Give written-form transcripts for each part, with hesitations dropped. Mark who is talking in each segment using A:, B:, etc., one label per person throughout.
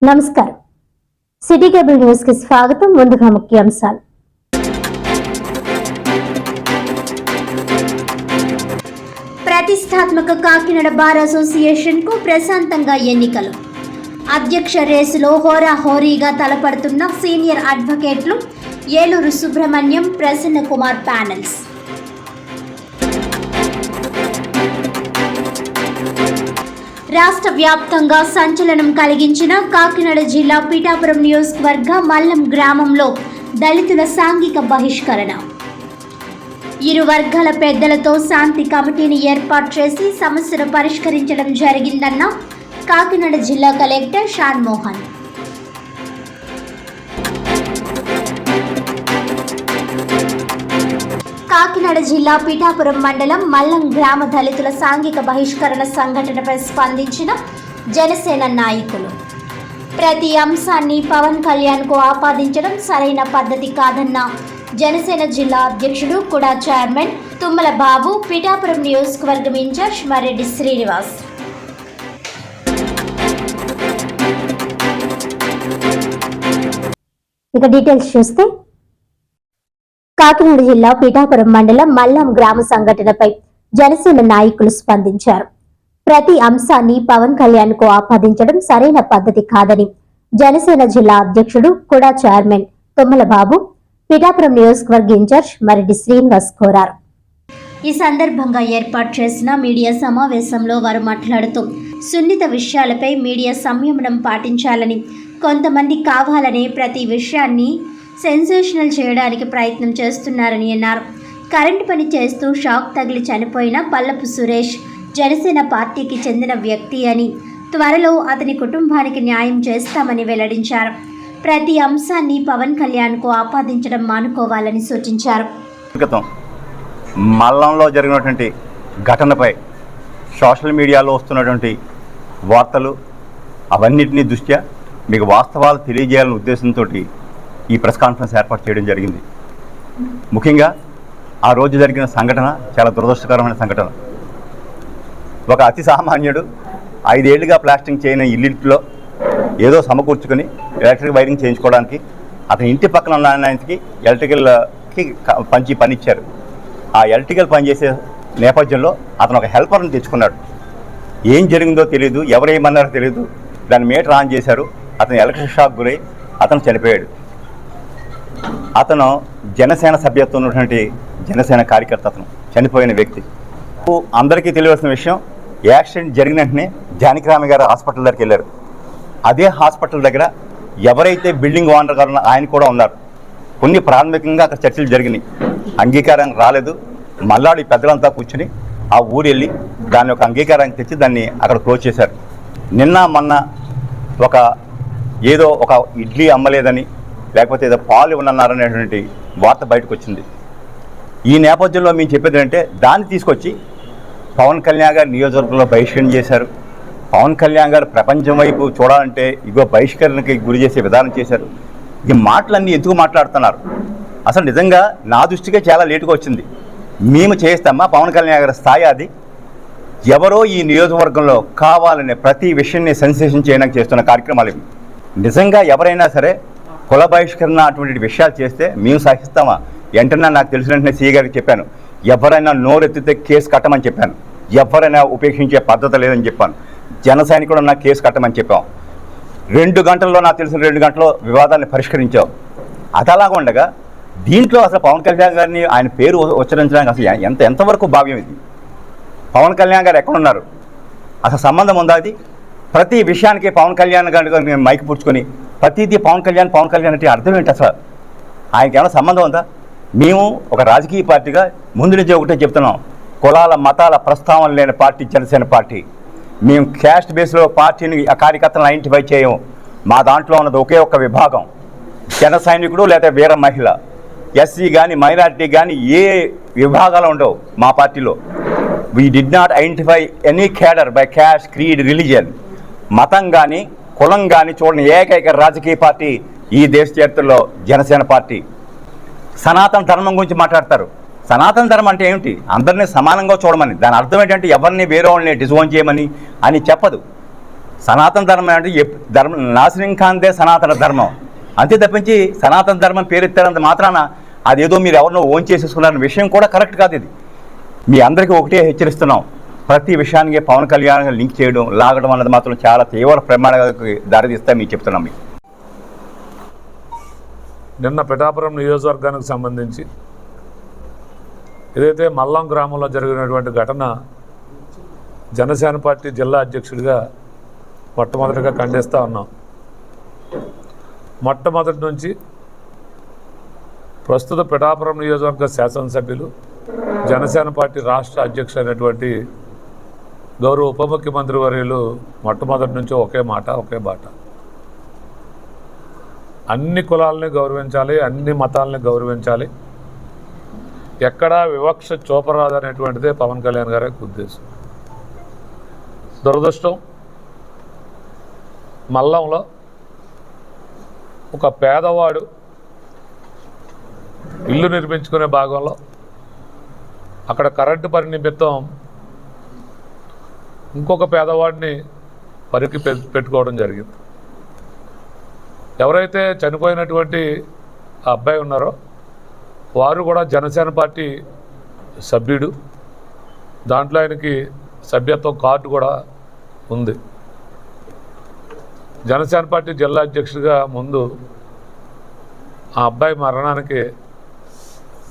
A: నమస్కారం. City cable news కి స్వాగతం. ముందుగా ముఖ్యాంశాలు. ప్రతిష్టాత్మక కాకినాడ బార్ అసోసియేషన్ కు ప్రశాంతంగా ఎన్నికలు. అధ్యక్ష రేసులో హోరాహోరీగా తలపడుతున్న సీనియర్ అడ్వకేట్లు ఏలూరు సుబ్రహ్మణ్యం, ప్రసన్న కుమార్ ప్యానెల్స్. రాష్ట్ర వ్యాప్తంగా సంచలనం కలిగించిన కాకినాడ జిల్లా పీఠాపురం నియోజకవర్గ మల్లం గ్రామంలో దళితుల సాంఘిక బహిష్కరణ. ఇరు వర్గాల పెద్దలతో శాంతి కమిటీని ఏర్పాటు చేసి సమస్యను పరిష్కరించడం జరిగిందన్న కాకినాడ జిల్లా కలెక్టర్ షాన్ మోహన్. కాకినాడ జిల్లా పీఠాపురం మండలం మల్లం గ్రామ దళితుల సాంఘిక బహిష్కరణ సంఘటనపై స్పందించిన జనసేన నాయకులు. ప్రతి అంశాన్ని పవన్ కళ్యాణ్కు ఆపాదించడం సరైన పద్ధతి కాదన్న జనసేన జిల్లా అధ్యక్షుడు కూడా చైర్మన్ తుమ్మల బాబు, పీఠాపురం నియోజకవర్గం ఇన్ఛార్జ్ మర్రెడ్డి శ్రీనివాస్. ఇక డీటెయిల్స్ చూస్తే, కాకినాడ జిల్లా పీఠాపురం మండలం మల్లం గ్రామ సంఘటనపై జనసేన నాయకులు స్పందించారు. ప్రతి అంశాన్ని పవన్ కళ్యాణ్ కు ఆపాదించడం సరైన పద్ధతి కాదని జనసేన జిల్లా అధ్యక్షుడు కూడా చైర్మన్ తుమ్మల బాబు, పీఠాపురం నియోజకవర్గ ఇన్ఛార్జ్ మరెడ్డి శ్రీనివాస్ కోరారు. ఈ సందర్భంగా ఏర్పాటు చేసిన మీడియా సమావేశంలో వారు మాట్లాడుతూ సున్నిత విషయాలపై మీడియా సంయమనం పాటించాలని, కొంతమంది కావాలనే ప్రతి విషయాన్ని సెన్సేషనల్ చేయడానికి ప్రయత్నం చేస్తున్నారని అన్నారు. కరెంటు పని చేస్తూ షాక్ తగిలి చనిపోయిన పల్లపు సురేష్ జనసేన పార్టీకి చెందిన వ్యక్తి అని, త్వరలో అతని కుటుంబానికి న్యాయం చేస్తామని వెల్లడించారు. ప్రతి అంశాన్ని పవన్ కళ్యాణ్కు ఆపాదించడం మానుకోవాలని సూచించారు.
B: మల్లంలో జరిగినటువంటి ఘటనపై సోషల్ మీడియాలో వస్తున్నటువంటి వార్తలు అవన్నిటినీ దృష్ట్యా మీకు వాస్తవాలు తెలియజేయాలనే ఉద్దేశంతో ఈ ప్రెస్ కాన్ఫరెన్స్ ఏర్పాటు చేయడం జరిగింది. ముఖ్యంగా ఆ రోజు జరిగిన సంఘటన చాలా దురదృష్టకరమైన సంఘటన. ఒక అతి సామాన్యుడు 5 ఏళ్లుగా ప్లాస్టింగ్ చేయని ఇల్లులో ఏదో సమకూర్చుకొని ఎలక్ట్రిక్ వైరింగ్ చేయించుకోవడానికి అతని ఇంటి పక్కన ఉన్న ఆయనకి ఎలక్ట్రికల్కి పని ఇచ్చారు. ఆ ఎలక్ట్రికల్ పని చేసే నేపథ్యంలో అతను ఒక హెల్పర్ని తెచ్చుకున్నాడు. ఏం జరిగిందో తెలియదు, ఎవరేమన్నారో తెలియదు. దాని మీటర్ ఆన్ చేశారు. అతను ఎలక్ట్రిక్ షాక్ గురై అతను చనిపోయాడు. అతను జనసేన సభ్యత్వం ఉన్నటువంటి జనసేన కార్యకర్త, అతను చనిపోయిన వ్యక్తి. అందరికీ తెలియవలసిన విషయం, యాక్సిడెంట్ జరిగిన వెంటనే జానకిరామి గారు హాస్పిటల్ దగ్గరికి వెళ్ళారు. అదే హాస్పిటల్ దగ్గర ఎవరైతే బిల్డింగ్ ఓనర్ గారు ఆయన కూడా ఉన్నారు. కొన్ని ప్రాథమికంగా అక్కడ చర్చలు జరిగినాయి, అంగీకారం రాలేదు. మల్లాడి పెద్దలంతా కూర్చుని ఆ ఊరు వెళ్ళి దాని యొక్క అంగీకారాన్ని తెచ్చి దాన్ని అక్కడ క్లోజ్ చేశారు. నిన్న మొన్న ఏదో ఒక ఇడ్లీ అమ్మలేదని, లేకపోతే ఏదో పాలు ఇవ్వనన్నారనేటువంటి వార్త బయటకు వచ్చింది. ఈ నేపథ్యంలో మేము చెప్పేది ఏంటంటే, దాన్ని తీసుకొచ్చి పవన్ కళ్యాణ్ గారు నియోజకవర్గంలో బహిష్కరణ చేశారు. పవన్ కళ్యాణ్ గారు ప్రపంచం వైపు చూడాలంటే ఇగో బహిష్కరణకి గురి చేసే విధానం చేశారు. ఈ మాటలన్నీ ఎందుకు మాట్లాడుతున్నారు? అసలు నిజంగా నా దృష్టికే చాలా లేటుగా వచ్చింది. మేము చేస్తామా? పవన్ కళ్యాణ్ గారి స్థాయి అది. ఎవరో ఈ నియోజకవర్గంలో కావాలనే ప్రతి విషయాన్ని సెన్సేషన్ చేయడానికి చేస్తున్న కార్యక్రమాలు ఇవి. నిజంగా ఎవరైనా సరే కుల బహిష్కరణ అటువంటి విషయాలు చేస్తే మేము సహిస్తామా? వెంటనే నాకు తెలిసిన వెంటనే సీఏ గారికి చెప్పాను, ఎవరైనా నోరెత్తితే కేసు కట్టమని చెప్పాను. ఎవరైనా ఉపేక్షించే పద్ధతి లేదని చెప్పాను. జన సైనికుడు నాకు కేసు కట్టమని చెప్పాం. 2 గంటల్లో, నాకు తెలిసిన 2 గంటల్లో వివాదాన్ని పరిష్కరించాం. అది అలాగా ఉండగా దీంట్లో అసలు పవన్ కళ్యాణ్ గారిని ఆయన పేరు ఉచ్చరించడానికి అసలు ఎంతవరకు భావ్యం ఇది? పవన్ కళ్యాణ్ గారు ఎక్కడున్నారు? అసలు సంబంధం ఉందా? అది ప్రతి విషయానికి పవన్ కళ్యాణ్ గారిని మైకి పుచ్చుకొని ప్రతిదీ పవన్ కళ్యాణ్ అంటే అర్థం ఏంటి? అసలు ఆయనకి ఏమైనా సంబంధం ఉందా? మేము ఒక రాజకీయ పార్టీగా ముందు నుంచి ఒకటే చెప్తున్నాం, కులాల మతాల ప్రస్తావన లేని పార్టీ జనసేన పార్టీ. మేము క్యాస్ట్ బేస్లో పార్టీని కార్యకర్తలను ఐడెంటిఫై చేయము. మా దాంట్లో ఉన్నది ఒకే ఒక్క విభాగం, జన సైనికుడు లేదా వీర మహిళ. ఎస్సీ కానీ మైనారిటీ కానీ ఏ విభాగాలు ఉండవు మా పార్టీలో. We did not identify any cadre by caste, creed, religion. మతం కానీ కులం కానీ చూడని ఏకైక రాజకీయ పార్టీ ఈ దేశ చరిత్రలో జనసేన పార్టీ. సనాతన ధర్మం గురించి మాట్లాడతారు. సనాతన ధర్మం అంటే ఏమిటి? అందరినీ సమానంగా చూడమని. దాని అర్థం ఏంటంటే ఎవరిని వేరే వాళ్ళని డిజోన్ చేయమని అని చెప్పదు. సనాతన ధర్మం అంటే ధర్మం నాశనం కాందే సనాతన ధర్మం, అంతే తప్పించి సనాతన ధర్మం పేరెత్తారంత మాత్రాన అదేదో మీరు ఎవరినో ఓన్ చేసేసుకున్నారన్న విషయం కూడా కరెక్ట్ కాదు. ఇది మీ అందరికీ ఒకటే హెచ్చరిస్తున్నాం, ప్రతి విషయానికి పవన్ కళ్యాణ్ లింక్ చేయడం లాగడం అన్నది మాత్రం చాలా తీవ్ర ప్రమాణాలకు దారితీస్తా మీకు చెప్తున్నాం. మీకు
C: నిన్న పిఠాపురం నియోజకవర్గానికి సంబంధించి ఏదైతే మల్లం గ్రామంలో జరిగినటువంటి ఘటన జనసేన పార్టీ జిల్లా అధ్యక్షుడిగా మొట్టమొదటిగా ఖండిస్తూ ఉన్నాం. మొట్టమొదటి నుంచి ప్రస్తుత పిఠాపురం నియోజకవర్గ శాసనసభ్యులు జనసేన పార్టీ రాష్ట్ర అధ్యక్షుడైనటువంటి గౌరవ ఉప ముఖ్యమంత్రి వర్యులు మొట్టమొదటి నుంచి ఒకే మాట ఒకే బాట, అన్ని కులాలని గౌరవించాలి, అన్ని మతాలని గౌరవించాలి, ఎక్కడా వివక్ష చూపరాదనేటువంటిదే పవన్ కళ్యాణ్ గారి ఉద్దేశం. దురదృష్టం, మల్లంలో ఒక పేదవాడు ఇల్లు నిర్మించుకునే భాగంలో అక్కడ కరెంటు పని నిమిత్తం ఇంకొక పేదవాడిని పనికి పెట్టుకోవడం జరిగింది. ఎవరైతే చనిపోయినటువంటి ఆ అబ్బాయి ఉన్నారో వారు కూడా జనసేన పార్టీ సభ్యుడు, దాంట్లో ఆయనకి సభ్యత్వం కార్డు కూడా ఉంది. జనసేన పార్టీ జిల్లా అధ్యక్షుడిగా ముందు ఆ అబ్బాయి మరణానికి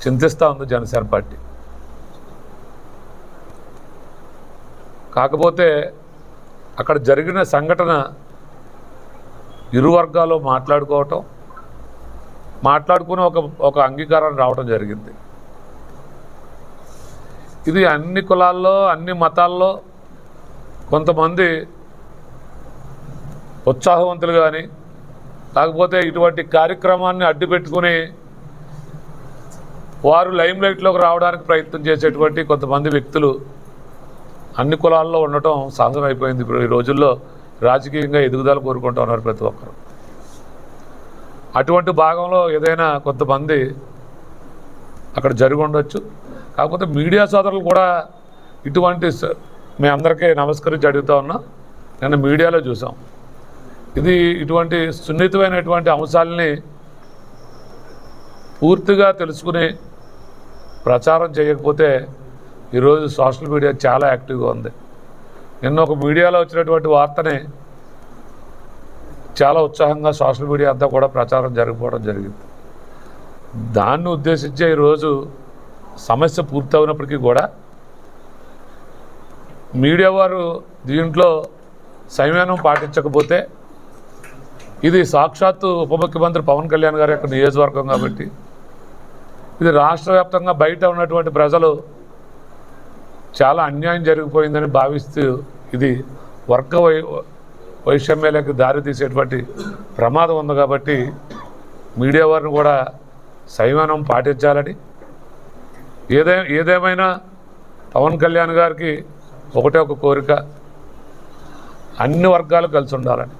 C: చింతిస్తూ ఉంది జనసేన పార్టీ. కాకపోతే అక్కడ జరిగిన సంఘటన ఇరు వర్గాలు మాట్లాడుకుని ఒక అంగీకారం రావడం జరిగింది. ఇది అన్ని కులాల్లో అన్ని మతాల్లో కొంతమంది ఉత్సాహవంతులు కానీ లేకపోతే ఇటువంటి కార్యక్రమాన్ని అడ్డుపెట్టుకుని వారు లైమ్ లైట్లోకి రావడానికి ప్రయత్నం చేసేటువంటి కొంతమంది వ్యక్తులు అన్ని కులాల్లో ఉండటం సహజం అయిపోయింది. ఇప్పుడు ఈ రోజుల్లో రాజకీయంగా ఎదుగుదల కోరుకుంటూ ఉన్నారు ప్రతి ఒక్కరు. అటువంటి భాగంలో ఏదైనా కొంతమంది అక్కడ జరిగి ఉండొచ్చు. కాకపోతే మీడియా సోదరులు కూడా ఇటువంటి మేమందరికీ నమస్కరించి అడుగుతూ ఉన్నా, నేను మీడియాలో చూసాం. ఇది ఇటువంటి సున్నితమైనటువంటి అంశాలని పూర్తిగా తెలుసుకుని ప్రచారం చేయకపోతే ఈరోజు సోషల్ మీడియా చాలా యాక్టివ్గా ఉంది. నిన్న ఒక మీడియాలో వచ్చినటువంటి వార్తని చాలా ఉత్సాహంగా సోషల్ మీడియా అంతా కూడా ప్రచారం జరిగిపోవడం జరిగింది. దాన్ని ఉద్దేశించే ఈరోజు సమస్య పూర్తవునప్పటికీ కూడా మీడియా వారు దీంట్లో సంయమనం పాటించకపోతే ఇది సాక్షాత్తు ఉప ముఖ్యమంత్రి పవన్ కళ్యాణ్ గారి యొక్క నియోజకవర్గం కాబట్టి ఇది రాష్ట్ర వ్యాప్తంగా బయట ఉన్నటువంటి ప్రజలు చాలా అన్యాయం జరిగిపోయిందని భావిస్తూ ఇది వర్గ వైషమ్యాలకు దారితీసేటువంటి ప్రమాదం ఉంది. కాబట్టి మీడియా వారిని కూడా సంయమనం పాటించాలని, ఏదేమైనా పవన్ కళ్యాణ్ గారికి ఒకటే ఒక కోరిక, అన్ని వర్గాలు కలిసి ఉండాలని.